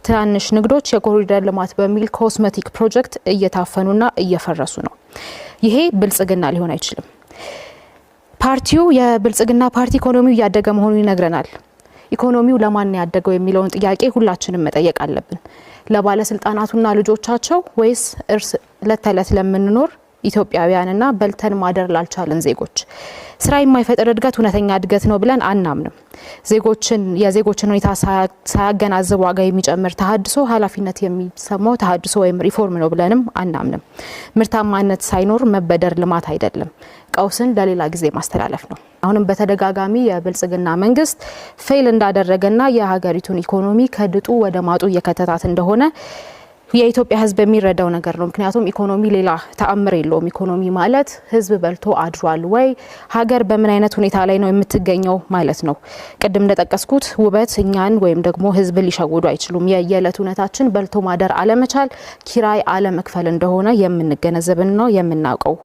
ትናንሽ ንግዶች የኮሪደር ልማት በሚል ኮስሜቲክ ፕሮጀክት እየታፈኑና እየፈረሱ ነው። ይሄ ብልጽግና ሊሆን አይችልም። ፓርቲው የብልጽግና ፓርቲ ኢኮኖሚው ያደገ መሆኑን ይነግረናል። ኢኮኖሚው ለማን ያደገው የሚለውን ጥያቄ ሁላችንም መጠየቅ አለብን። ለባለስልጣናቱና ልጆቻቸው ወይስ ለተለት ለምንኖር ኢትዮጵያውያንና በልተን ማደር ላልቻለን ዜጎች? ስራ የማይፈጥር እድገት እውነተኛ እድገት ነው ብለን አናምንም። የዜጎችን ሁኔታ ሳያገናዝብ ዋጋ የሚጨምር ተሃድሶ ኃላፊነት የሚሰማው ተሃድሶ ወይም ሪፎርም ነው ብለንም አናምንም። ምርታማነት ሳይኖር መበደር ልማት አይደለም፣ ቀውስን ለሌላ ጊዜ ማስተላለፍ ነው። አሁንም በተደጋጋሚ የብልጽግና መንግስት ፌል እንዳደረገና የሀገሪቱን ኢኮኖሚ ከድጡ ወደ ማጡ እየከተታት እንደሆነ የኢትዮጵያ ህዝብ የሚረዳው ነገር ነው። ምክንያቱም ኢኮኖሚ ሌላ ተአምር የለውም። ኢኮኖሚ ማለት ህዝብ በልቶ አድሯል ወይ፣ ሀገር በምን አይነት ሁኔታ ላይ ነው የምትገኘው ማለት ነው። ቅድም እንደጠቀስኩት ውበት እኛን ወይም ደግሞ ህዝብ ሊሸውዱ አይችሉም። የየዕለት እውነታችን በልቶ ማደር አለመቻል፣ ኪራይ አለመክፈል እንደሆነ የምንገነዘብን ነው የምናውቀው።